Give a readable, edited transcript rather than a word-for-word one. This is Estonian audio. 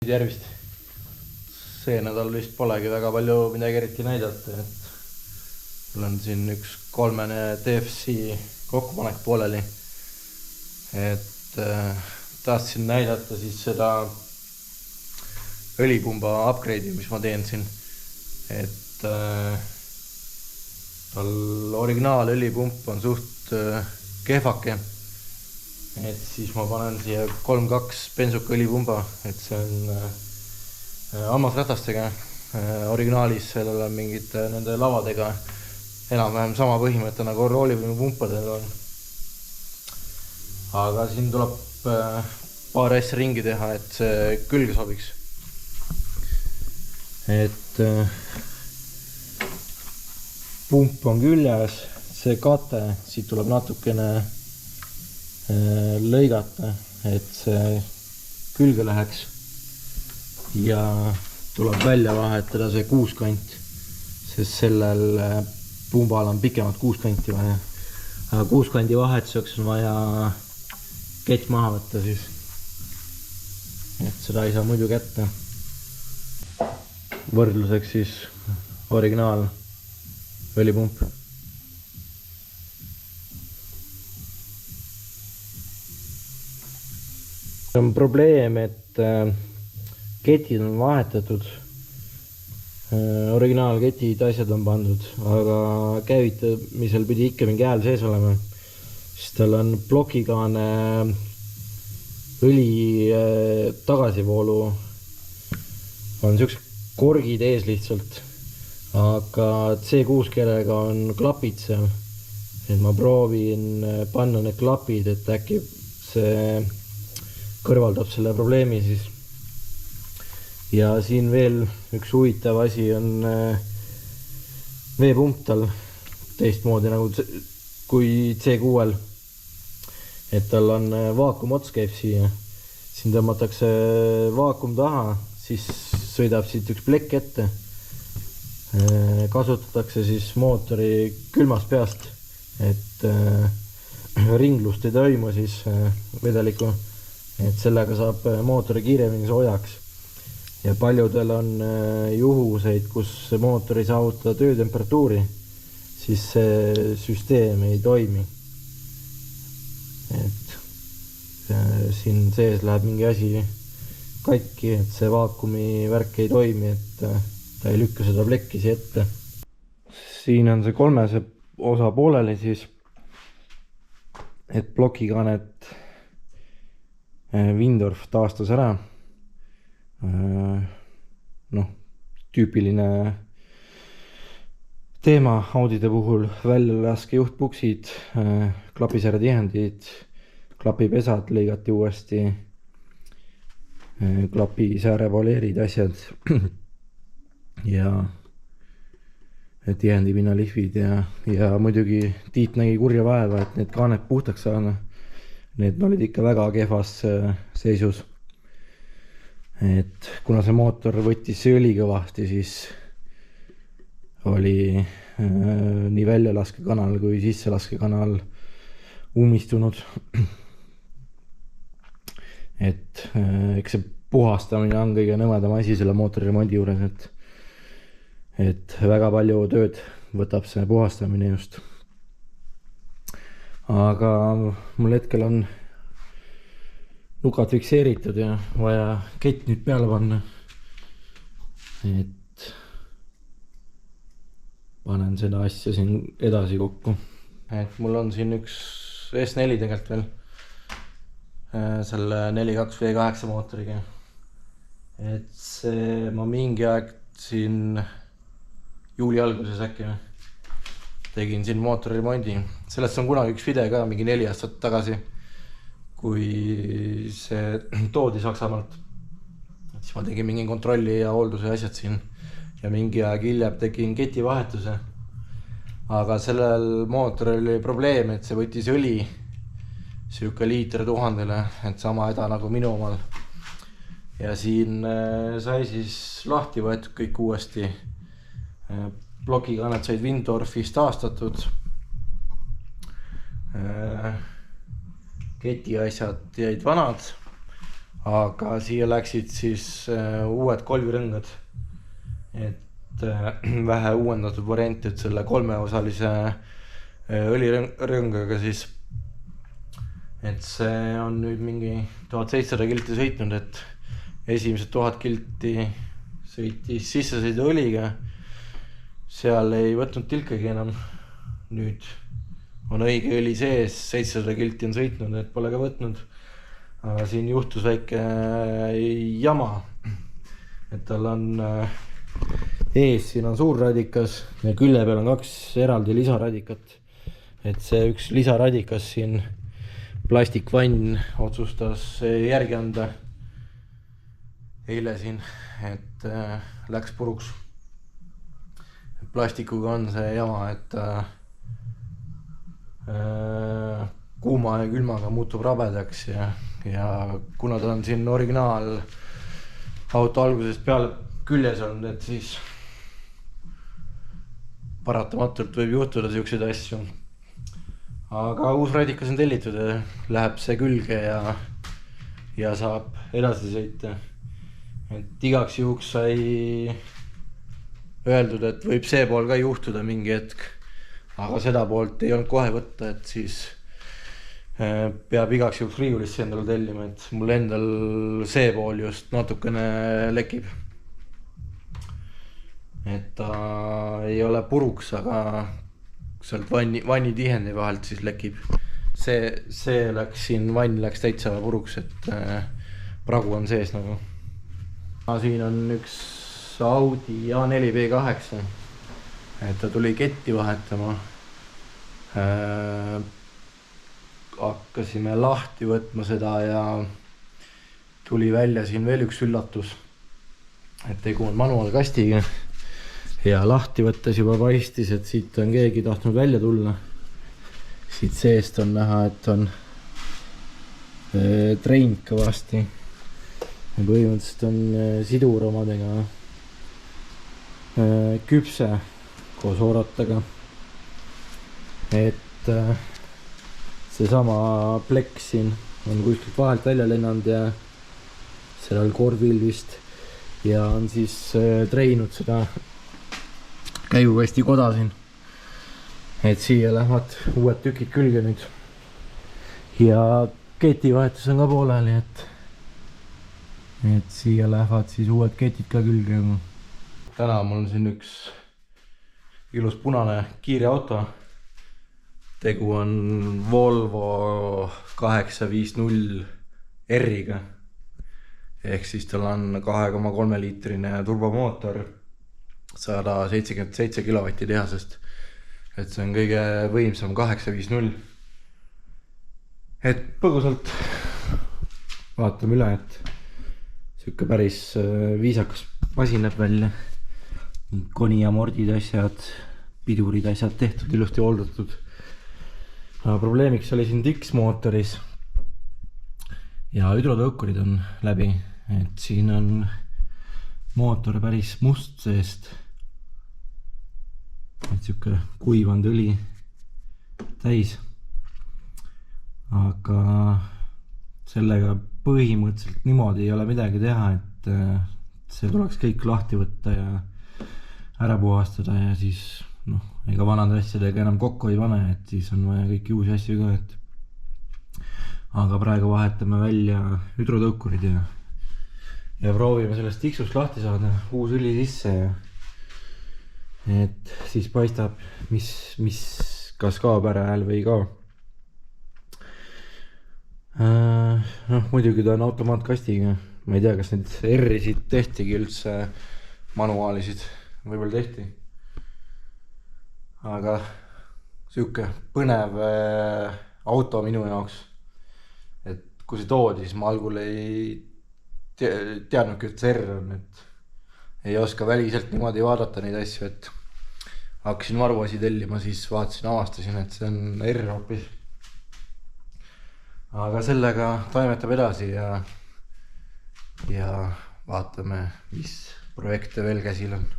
Tervist! See nädal vist polegi väga palju midagi eriti näidata, et mul on siin üks 3-ne DFC kokkupanek pooleli, et tahtsin näidata siis seda õlipumba upgrade'i, mis ma teen siin, et tal originaal õlipump on suht kehvake, et siis ma panen siia 3.2 bensuka õlipumba, et see on hammasratastega, originaalis sellel on mingite nende lavadega enam-vähem sama põhimõte nagu roolipumpadel on. Aga siin tuleb paar asja ringi teha, et see külge sobiks. Et pump on küljes, see kate, siit tuleb natukene lõigata, et see külge läheks ja tuleb välja vahetada see kuuskant, sest sellel pumbal on pikemat kuuskanti vaja. Aga kuuskandi vahetuseks on vaja kett maha võtta siis, et seda ei saa muidu kätte. Võrdluseks siis originaal õlipump. On probleem, et ketid on vahetatud, originaalketid, asjad on pandud, aga käivitamisel pidi ikka mingi hääl sees olema, sest tal on plokikaane õli tagasivoolu on siuksed korgid ees lihtsalt, aga C6 kelega on klapid seal, et ma proovin panna need klapid, et äkki see kõrvaldab selle probleemi siis. Ja siin veel üks huvitav asi on veepump tal teistmoodi nagu kui C6-l, et tal on vaakumots käib siia, siin tõmmatakse vaakum taha, siis sõidab siit üks plekk ette, kasutatakse siis mootori külmast peast, et ringlust ei toimu siis vedeliku, et sellega saab mootori kiiremini soojaks. Ja paljudel on juhuseid, kus mootor ei saavuta töötemperatuuri, siis see süsteem ei toimi. Et siin sees läheb mingi asi katki, et see vaakumi värk ei toimi, et ta ei lükka seda plekki siia ette. Siin on see 3 osa pooleli siis, et plokikaanet Windorf taastas ära. Tüüpiline teema Audide puhul, väljalaske juhtpuksid, klapisääre tihendid, klapipesad lõigati uuesti, klapisääre voleerid, asjad ja tihendipinnalihvid ja muidugi Tiit nägi kurja vaeva, et need kaanet puhtaks saada. Need olid ikka väga kehvas seisus. Et kuna see mootor võttis õli kõvasti, siis oli nii väljalaskekanal kui sisselaskekanal ummistunud. Et eks see puhastamine on kõige nõmedam asi selle mootori remondi juures, et väga palju tööd võtab see puhastamine just. Aga mul hetkel on nukad fikseeritud ja vaja kett nüüd peale panna. Et panen seda asja siin edasi kokku. Et mul on siin üks S4 tegelikult veel, selle 4.2 V8 mootoriga. Et see ma mingi aeg siin juuli alguses äkki tegin siin mootori remondi. Sellest on kunagi üks video ka, mingi 4 aastat tagasi, kui see toodi Saksamaalt. Siis ma tegin mingi kontrolli ja hoolduse asjad siin ja mingi aeg hiljem tegin keti vahetuse. Aga sellel mootoril oli probleem, et see võttis õli siuke liiter 1000-le, et sama häda nagu minu omal. Ja siin sai siis lahti võetud kõik uuesti. Plokikaanet said Windorfis taastatud. Keti asjad jäid vanad, aga siia läksid siis uued kolvirõngad, et vähe uuendatud variant, et selle 3-osalise õlirõngaga siis, et see on nüüd mingi 1700 kilti sõitnud, et esimesed 1000 kilti sõitis sissesõiduõliga, seal ei võtnud tilkagi enam. Nüüd on õige õli sees, 700 kilti on sõitnud, et pole ka võtnud. Aga siin juhtus väike jama, et tal on ees, siin on suur radikas ja külje peal on 2 eraldi lisaradikat. Et see üks lisaradikas siin, plastikvann, otsustas järgi anda eile siin, et läks puruks. Plastikuga on see jama, et kuuma ja külmaga muutub rabedaks ja kuna ta on siin originaal auto algusest peale küljes olnud, et siis paratamatult võib juhtuda siukseid asju. Aga uus radikas on tellitud ja läheb see külge ja saab edasi sõita. Et igaks juhuks sai öeldud, et võib see pool ka juhtuda mingi hetk, aga seda poolt ei olnud kohe võtta, et siis peab igaks juhuks riiulisse endale tellima, et mul endal see pool just natukene lekib. Et ta ei ole puruks, aga sealt vanni tihendi vahelt siis lekib. See läks siin, vann läks täitsa puruks, et pragu on sees nagu. Siin on üks Audi A4 B8, et ta tuli ketti vahetama. Hakkasime lahti võtma seda ja tuli välja siin veel üks üllatus, et tegu on manuaalkastiga ja lahti võttes juba paistis, et siit on keegi tahtnud välja tulla. Siit seest on näha, et on treint kõvasti ja põhimõtteliselt on sidur omadega küpse koos oorataga, et seesama pleks siin on kuskilt vahelt välja lennanud ja sellel korvil vist ja on siis treinud seda käigukasti koda siin, et siia lähevad uued tükid külge nüüd ja ketivahetus on ka pooleli, et siia lähevad siis uued ketid ka külge. Täna mul on siin üks ilus punane kiire auto. Tegu on Volvo 850 R-iga. Ehk siis tal on 2,3 liitrine turbomootor 177 kilovatti tehasest. Et see on kõige võimsam 850. Et põgusalt vaatame üle, et siuke päris viisakas masin näeb välja. Koni ja mordid asjad, pidurid asjad tehtud, ilusti hooldatud. Probleemiks oli siin Dix-mootoris ja hüdrotõukurid on läbi, et siin on mootor päris must seest, et siuke kuivanud õli täis, aga sellega põhimõtteliselt niimoodi ei ole midagi teha, et see tuleks kõik lahti võtta ja ära puhastada ja siis ega vanade asjadega enam kokku ei pane, et siis on vaja kõiki uusi asju ka, et aga praegu vahetame välja hüdrotõukurid ja proovime sellest tiksust lahti saada, uus õli sisse ja et siis paistab, mis kas kaob ära hääl või ei kao. Muidugi ta on automaatkastiga, ma ei tea, kas need R-isid tehtigi üldse manuaalisid, võib-olla tehti. Aga siuke põnev auto minu jaoks, et kui see toodi, siis ma algul ei teadnudki, et see R on, et ei oska väliselt niimoodi vaadata neid asju, et hakkasin varuasi tellima, siis vaatasin, avastasin, et see on R hoopis. Aga sellega toimetab edasi ja vaatame, mis projekte veel käsil on.